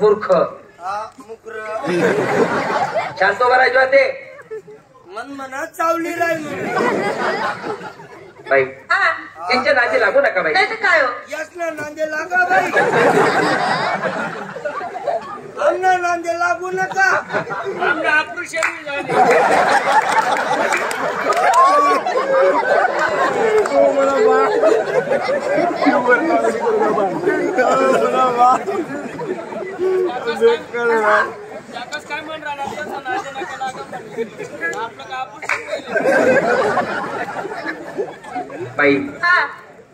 मूर्ख मुकर शांत उभा राहायचो ते मन मनात चावली राहील बाई त्यांच्या नादी लागू नका बाई. नाही तर काय हो यस ना नांदे लागा बाई आमना नांदे लागू नका आमना ऑपरेशन काय म्हण बाई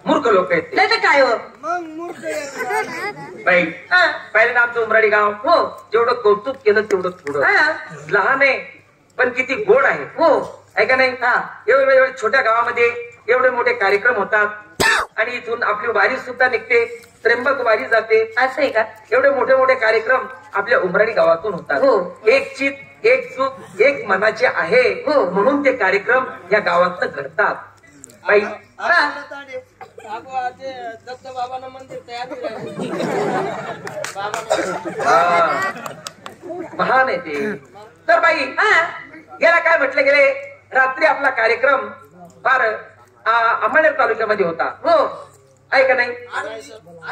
मूर्ख लोक आहेत नाही तर काय हो मग मूर्ख बाई. पहिल्यांदा आमचं उमराडी गाव हो जेवढं कौतुक केलं तेवढं थोडं लहान आहे पण किती गोड आहे हो आहे का नाही. एवढे छोट्या गावामध्ये एवढे मोठे कार्यक्रम होतात आणि इथून आपली वारी सुद्धा निघते त्र्यंबक वारी जाते असं आहे का. एवढे मोठे कार्यक्रम आपल्या उमराडी गावातून होतात हो. एक चित एक चूक एक मनाचे आहे हो म्हणून ते कार्यक्रम या गावातनं घडतात बाई. बाबांना मंदिर तयार महान आहे ते. तर बाई याला काय म्हटलं गेले रात्री आपला कार्यक्रम फार अंमळनेर तालुक्यामध्ये होता हो आहे का नाही.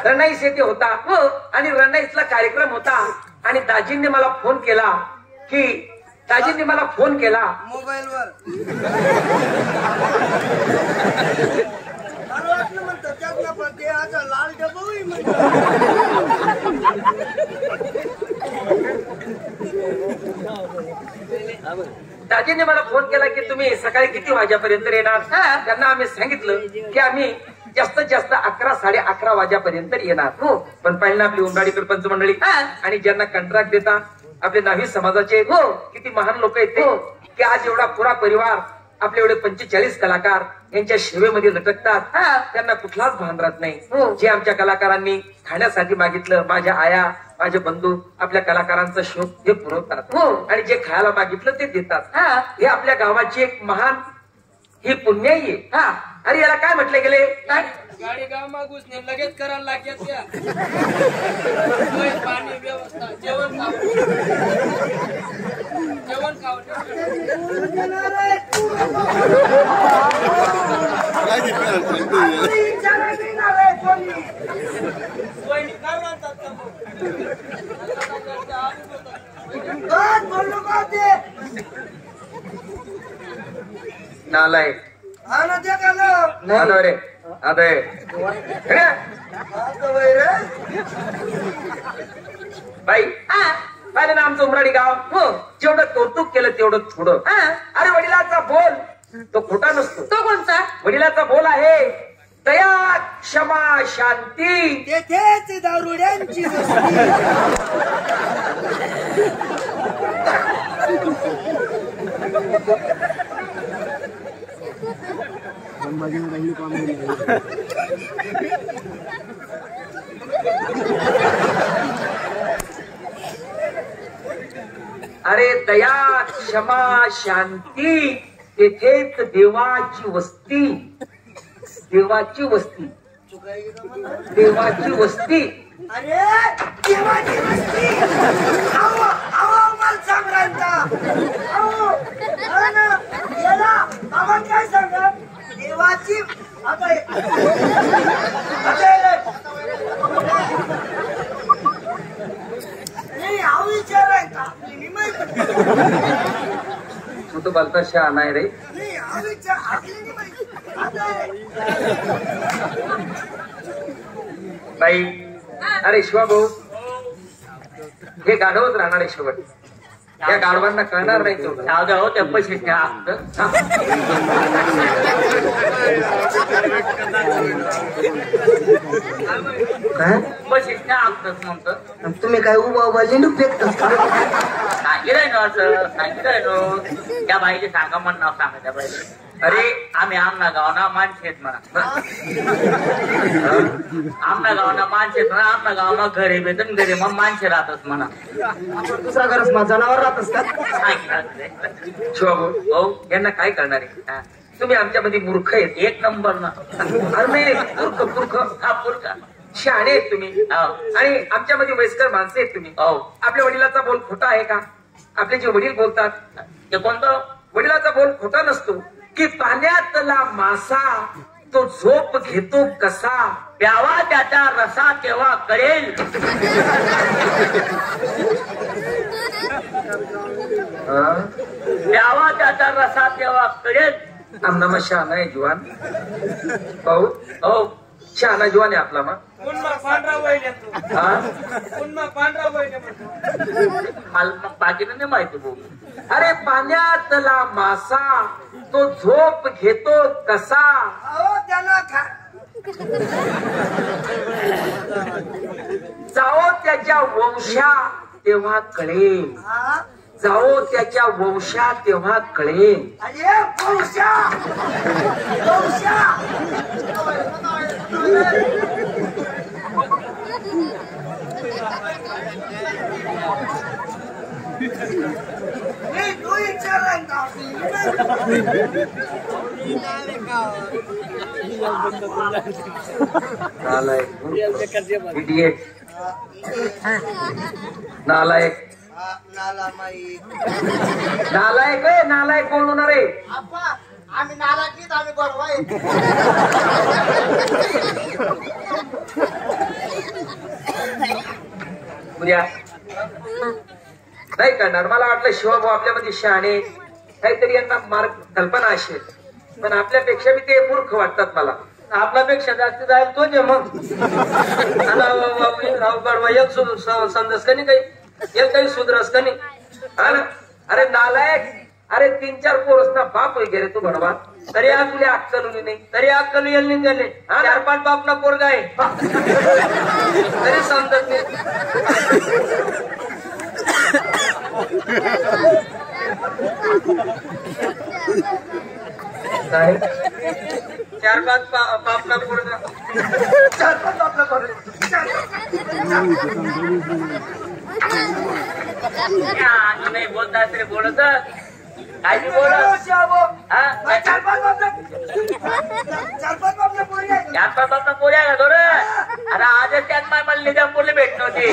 रणाईस येथे होता हो आणि रणाईसला कार्यक्रम होता आणि दाजींनी मला फोन केला की दाजींनी मला फोन केला मोबाईलवर म्हणतो त्यातला पण ते आज लाल डबोही म्हणतो दाजींनी मला फोन केला की तुम्ही सकाळी किती वाजेपर्यंत येणार. त्यांना आम्ही सांगितलं की आम्ही जास्तीत जास्त 11 11:30 वाजेपर्यंत येणार हो. पण पहिला आपली उमराडी सरपंच मंडळी आणि ज्यांना कंत्राट देता आपले नावी समाजाचे हो किती महान लोक आहेत ते की आज एवढा पुरा परिवार आपले एवढे 45 कलाकार यांच्या सेवेमध्ये लटकतात. त्यांना कुठलाच भान राहत नाही. जे आमच्या कलाकारांनी खाण्यासाठी मागितलं माझ्या आया माझे बंधू आपल्या कलाकारांचा शोक हे पुरवतात हो आणि जे खायला मागितलं ते देतात. हे आपल्या गावाची एक महान ही पुण्याई आहे. अरे याला काय म्हटले गेले गाडी गाव मागूच नाही लगेच करायला लागेल त्या पाणी व्यवस्था जेवण खावं नालायक रे अरे बाई पाहिलं ना आमचं उमराडी गाव हो जेवढं कौतुक केलं तेवढं थोडं. अरे वडिलाचा बोल तो खोटा नसतो. तो कोणता वडिलाचा बोल आहे दया क्षमा शांती तेथेच दारुड्यांची अरे दया क्षमा शांती तेथेच देवाची वस्ती. देवाची वस्ती देवाची वस्ती. अरे देवाची वस्ती मला सांगा आम्हाला काय सांगा देवाची विचाराय का तू बोलता शहा नाही रे. बाई अरे शिवा भाऊ हे गाढवच राहणार आहे शेवट. त्या गाढवांना कळणार नाही तो हो त्या पैसे म्हणतो. तुम्ही काय उभा लिंडू फेकता नाही राहिनो असं नाही राहिनो. त्या बाईचे सांगा म्हण नाव सांगा त्या बाईचे. अरे आम्ही आमना गावना माणसे आहेत म्हणा. आमना गावना माणसे म्हणा. आमना गावना घरे बेतन घरे मग माणसे राहतच म्हणा. दुसरा घरच मग जनावर राहतच का भाऊ यांना काय करणार आहे. तुम्ही आमच्यामध्ये मूर्ख आहेत एक नंबर ना. अरे नाही मूर्ख मूर्ख हा मूर्ख शहाणे आहेत तुम्ही आणि आमच्यामध्ये वयस्कर माणसं आहेत तुम्ही. आपल्या वडिलाचा बोल खोटा आहे का? आपले जे वडील बोलतात ते कोणतं? वडिलाचा बोल खोटा नसतो की पाण्यातला मासा तो झोप घेतो कसा, प्यावा त्याचा रसा तेव्हा कळेल. प्यावा त्याचा रसा तेव्हा कळेल. आमना शहाणा आहे जुवान भाऊ. हो शहाणा जुवान आहे आपला. मग बाकीनं नाही माहिती भाऊ. अरे पाण्यातला मासा तो झोप घेतो कसा, जाओ त्याच्या वंशा तेव्हा कळेल. जाओ त्याच्या वंशा तेव्हा कळेल. नालायक नालायक आहे. नालायक कोण होणार आहे? आम्ही नालायकीत आम्ही बरोबर उद्या नाही करणार. मला वाटलं शिवभाऊ आपल्यामध्ये शहाणे काहीतरी यांना मार्ग कल्पना असेल, पण आपल्यापेक्षा बी ते मूर्ख वाटतात मला. आपल्यापेक्षा जास्त जाईल तो जे मग एक समजस का नाही, काही एक काही सुधरस का नाही. अरे नालायक, अरे 3-4 पोरसना बाप वगैरे तू भरवा तरी आज तुला अक्कल नाही, तरी अक्कल येईल नाही त्याने. 4-5 बापना पोरगा आहे तरी समजत नाही. काय 4-5 बापना पोरगा, 4-5 बापना पोरगा नाही बोलता तरी बोलत काय बोल. 4-5 बापना पोऱ्या का थोडं. अरे आजच त्यात मला निजामपूरला भेट नव्हती.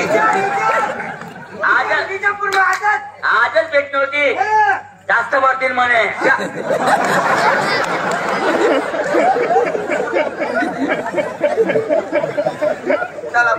आजच भेट नव्हती. जास्त पडतील म्हणे. चला